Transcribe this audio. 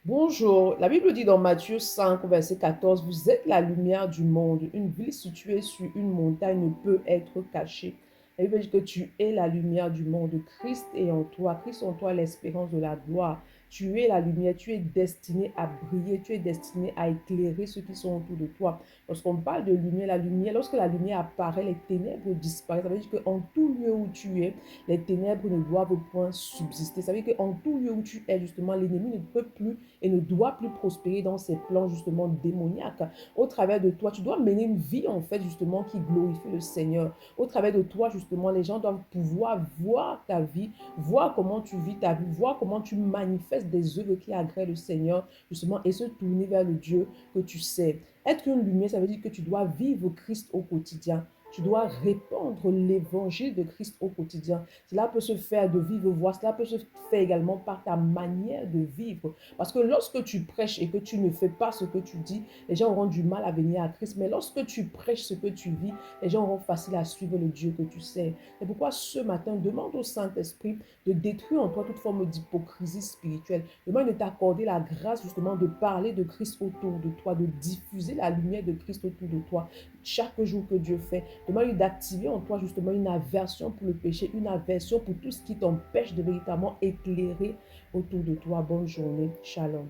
Bonjour, la Bible dit dans Matthieu 5, verset 14, vous êtes la lumière du monde. Une ville située sur une montagne ne peut être cachée. La Bible dit que tu es la lumière du monde. Christ est en toi. Christ en toi, l'espérance de la gloire. Tu es la lumière. Tu es destiné à briller. Tu es destiné à éclairer ceux qui sont autour de toi. Lorsqu'on parle de lumière, lorsque la lumière apparaît, les ténèbres disparaissent. Ça veut dire qu'en tout lieu où tu es, les ténèbres ne doivent point subsister. Ça veut dire qu'en tout lieu où tu es, justement, l'ennemi ne peut plus et ne doit plus prospérer dans ses plans justement démoniaques. Au travers de toi, tu dois mener une vie en fait justement qui glorifie le Seigneur. Au travers de toi justement, les gens doivent pouvoir voir ta vie, voir comment tu vis ta vie, voir comment tu manifestes des œuvres qui agréent le Seigneur justement et se tourner vers le Dieu que tu sais. Être une lumière, ça veut dire que tu dois vivre Christ au quotidien. Tu dois répandre l'évangile de Christ au quotidien. Cela peut se faire de vive voix, cela peut se faire également par ta manière de vivre. Parce que lorsque tu prêches et que tu ne fais pas ce que tu dis, les gens auront du mal à venir à Christ. Mais lorsque tu prêches ce que tu vis, les gens auront facile à suivre le Dieu que tu sais. C'est pourquoi ce matin, demande au Saint-Esprit de détruire en toi toute forme d'hypocrisie spirituelle. Demande de t'accorder la grâce justement de parler de Christ autour de toi, de diffuser la lumière de Christ autour de toi chaque jour que Dieu fait. Demande d'activer en toi justement une aversion pour le péché, une aversion pour tout ce qui t'empêche de véritablement éclairer autour de toi. Bonne journée. Shalom.